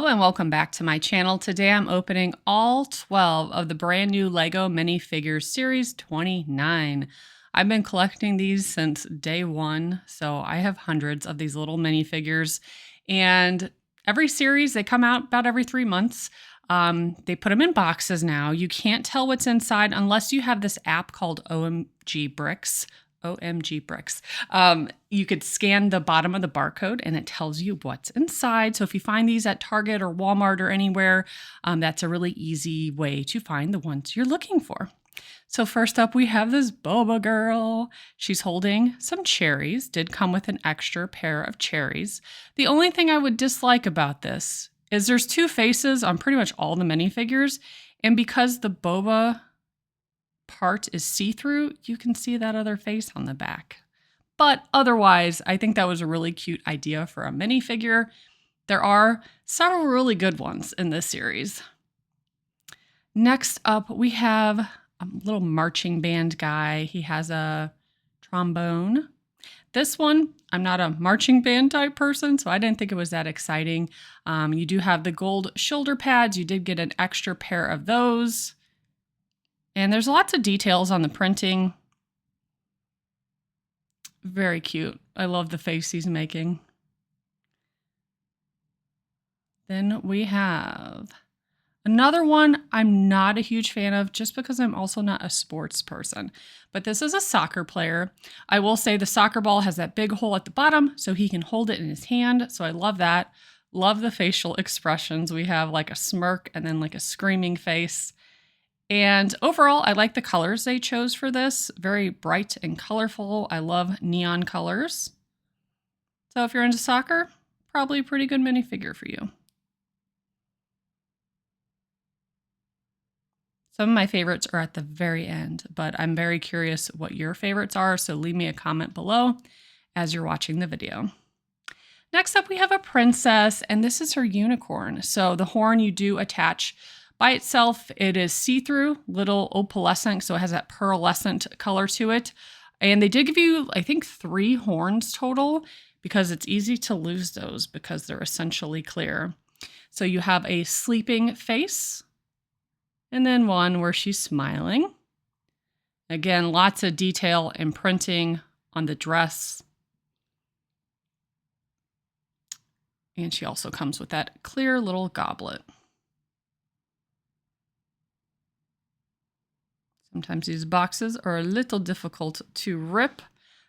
Hello and welcome back to my channel. Today I'm opening all 12 of the brand new LEGO Minifigures Series 29. I've been collecting these since day one, so I have hundreds of these little minifigures. And every series, they come out about every 3 months. They put them in boxes now. You can't tell what's inside unless you have this app called OMG Bricks. OMG Bricks. You could scan the bottom of the barcode and it tells you what's inside. So if you find these at Target or Walmart or anywhere, that's a really easy way to find the ones you're looking for. So first up, we have this boba girl. She's holding some cherries. Did come with an extra pair of cherries. The only thing I would dislike about this is there's two faces on pretty much all the minifigures. And because the boba part is see-through, you can see that other face on the back. But otherwise, I think that was a really cute idea for a minifigure. There are several really good ones in this series. Next up, we have a little marching band guy. He has a trombone. This one, I'm not a marching band type person, so I didn't think it was that exciting. You do have the gold shoulder pads. You did get an extra pair of those. And there's lots of details on the printing. Very cute. I love the face he's making. Then we have another one I'm not a huge fan of just because I'm also not a sports person. But this is a soccer player. I will say the soccer ball has that big hole at the bottom so he can hold it in his hand. So I love that. Love the facial expressions. We have like a smirk and then like a screaming face. And overall, I like the colors they chose for this. Very bright and colorful. I love neon colors. So if you're into soccer, probably a pretty good minifigure for you. Some of my favorites are at the very end, but I'm very curious what your favorites are, so leave me a comment below as you're watching the video. Next up, we have a princess, and this is her unicorn. So the horn you do attach by itself. It is see-through, little opalescent, so it has that pearlescent color to it. And they did give you, I think, 3 horns total because it's easy to lose those because they're essentially clear. So you have a sleeping face and then one where she's smiling. Again, lots of detail and printing on the dress. And she also comes with that clear little goblet. Sometimes these boxes are a little difficult to rip.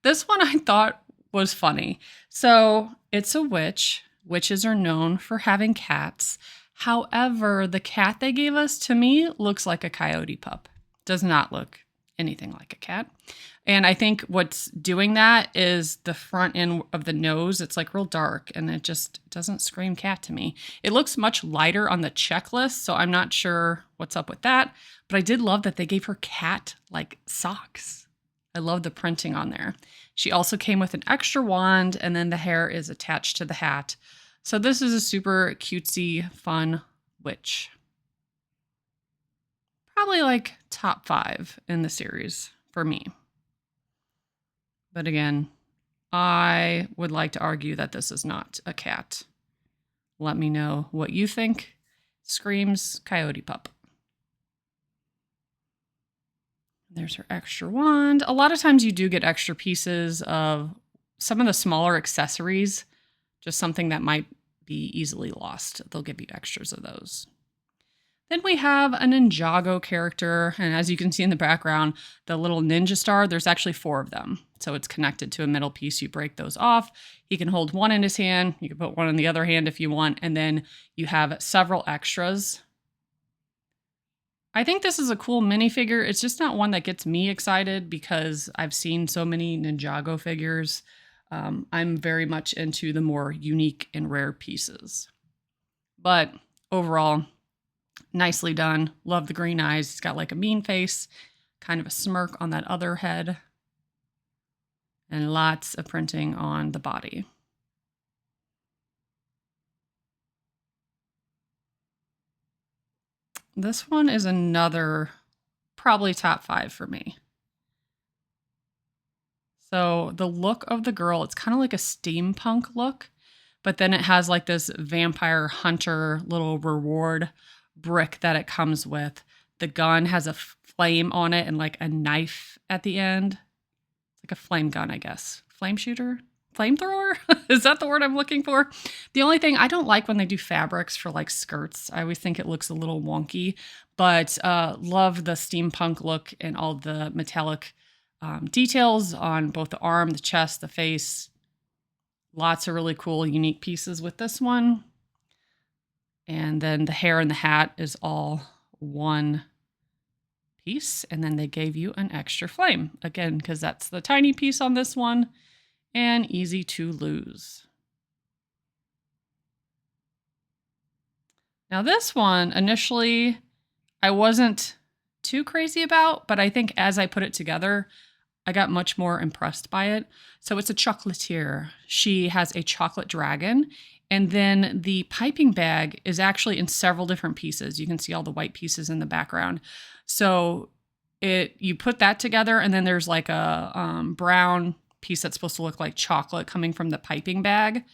This one I thought was funny. So it's a witch. Witches are known for having cats. However, the cat they gave us, to me, looks like a coyote pup. Does not look anything like a cat. And I think what's doing that is the front end of the nose. It's like real dark and it just doesn't scream cat to me. It looks much lighter on the checklist, so I'm not sure what's up with that. But I did love that they gave her cat like socks. I love the printing on there. She also came with an extra wand and then the hair is attached to the hat. So this is a super cutesy, fun witch. Probably like top 5 in the series for me. But again, I would like to argue that this is not a cat. Let me know what you think. Screams coyote pup. There's her extra wand. A lot of times you do get extra pieces of some of the smaller accessories, just something that might be easily lost. They'll give you extras of those. Then we have a Ninjago character, and as you can see in the background, the little ninja star, there's actually 4 of them. So it's connected to a middle piece. You break those off. He can hold one in his hand. You can put one in the other hand if you want, and then you have several extras. I think this is a cool minifigure. It's just not one that gets me excited because I've seen so many Ninjago figures. I'm very much into the more unique and rare pieces. But overall, nicely done. Love the green eyes. He's got like a mean face, kind of a smirk on that other head, and lots of printing on the body. This one is another probably top 5 for me. So the look of the girl, it's kind of like a steampunk look, but then it has like this vampire hunter little reward brick that it comes with. The gun has a flame on it and like a knife at the end. It's like a flame gun, I guess. Flame shooter? Flamethrower? Is that the word I'm looking for? The only thing I don't like when they do fabrics for like skirts. I always think it looks a little wonky, but love the steampunk look and all the metallic details on both the arm, the chest, the face. Lots of really cool, unique pieces with this one. And then the hair and the hat is all one piece. And then they gave you an extra flame. Again, because that's the tiny piece on this one and easy to lose. Now this one, initially, I wasn't too crazy about, but I think as I put it together, I got much more impressed by it. So it's a Chocolatier. She has a chocolate dragon. And then the piping bag is actually in several different pieces. You can see all the white pieces in the background. So you put that together, and then there's like a brown piece that's supposed to look like chocolate coming from the piping bag.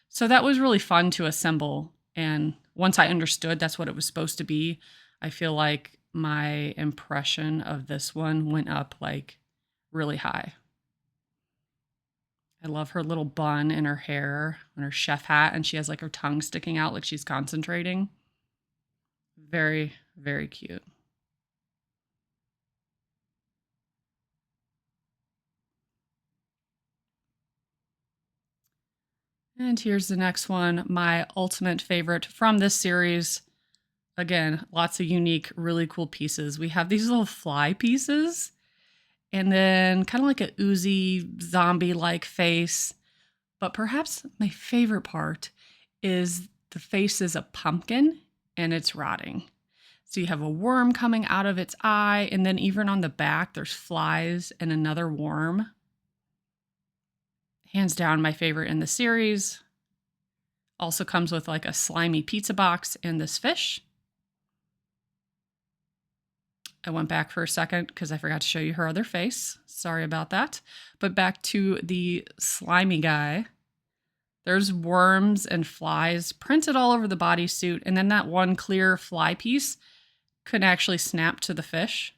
So that was really fun to assemble. And once I understood that's what it was supposed to be, I feel like my impression of this one went up like really high. I love her little bun in her hair and her chef hat, and she has like her tongue sticking out like she's concentrating. Very, very cute. And here's the next one, my ultimate favorite from this series. Again, lots of unique, really cool pieces. We have these little fly pieces, and then kind of like a oozy zombie-like face. But perhaps my favorite part is the face is a pumpkin and it's rotting. So you have a worm coming out of its eye, and then even on the back, there's flies and another worm. Hands down, my favorite in the series. Also comes with like a slimy pizza box and this fish. I went back for a second because I forgot to show you her other face. Sorry about that. But back to the slimy guy. There's worms and flies printed all over the bodysuit. And then that one clear fly piece could actually snap to the fish.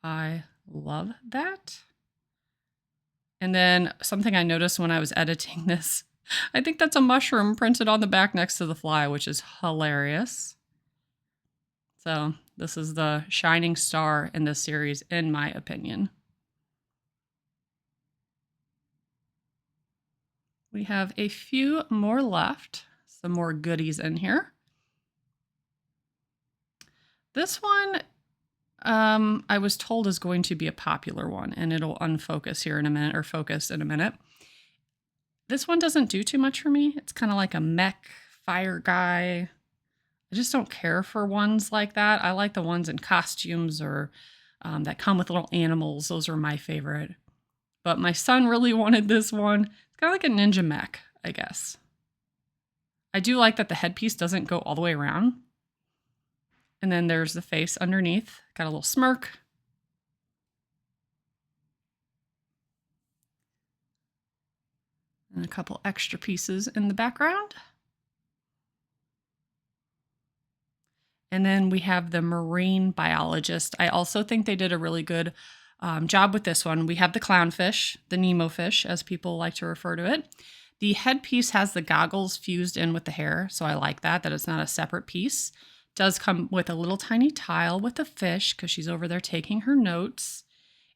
I love that. And then something I noticed when I was editing this, I think that's a mushroom printed on the back next to the fly, which is hilarious. So this is the shining star in this series, in my opinion. We have a few more left, some more goodies in here. This one, I was told is going to be a popular one, and it'll unfocus here in a minute, or focus in a minute. This one doesn't do too much for me. It's kind of like a mech fire guy. I just don't care for ones like that. I like the ones in costumes or that come with little animals. Those are my favorite. But my son really wanted this one. It's kind of like a ninja mech, I guess. I do like that the headpiece doesn't go all the way around. And then there's the face underneath. Got a little smirk. And a couple extra pieces in the background. And then we have the marine biologist. I also think they did a really good job with this one. We have the clownfish, the Nemo fish, as people like to refer to it. The headpiece has the goggles fused in with the hair, so I like that it's not a separate piece. It does come with a little tiny tile with the fish because she's over there taking her notes.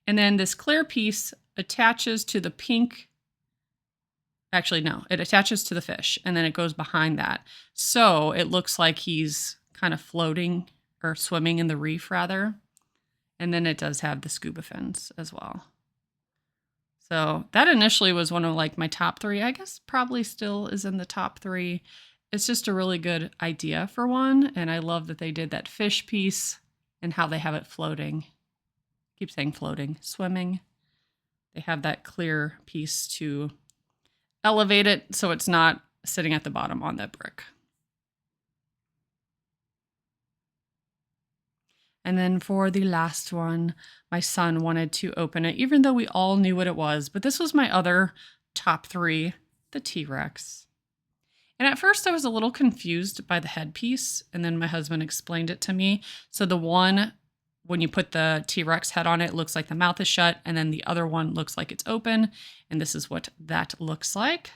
And then this clear piece attaches to the pink. Actually, no, it attaches to the fish, and then it goes behind that. So it looks like he's kind of floating or swimming in the reef, rather. And then it does have the scuba fins as well. So that initially was one of like my top 3. I guess probably still is in the top 3. It's just a really good idea for one. And I love that they did that fish piece and how they have it floating. I keep saying floating, swimming. They have that clear piece to elevate it so it's not sitting at the bottom on that brick. And then for the last one, my son wanted to open it, even though we all knew what it was. But this was my other top 3, the T-Rex. And at first I was a little confused by the headpiece, and then my husband explained it to me. So the one, when you put the T-Rex head on it, looks like the mouth is shut, and then the other one looks like it's open. And this is what that looks like,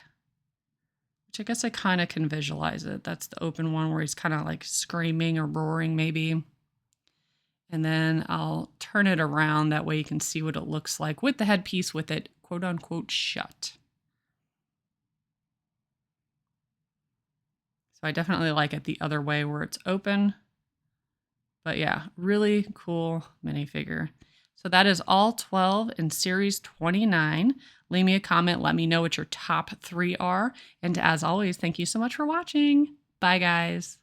which I guess I kind of can visualize it. That's the open one where he's kind of like screaming or roaring maybe. And then I'll turn it around. That way you can see what it looks like with the headpiece with it quote unquote shut. So I definitely like it the other way where it's open. But yeah, really cool minifigure. So that is all 12 in Series 29. Leave me a comment. Let me know what your top 3 are. And as always, thank you so much for watching. Bye, guys.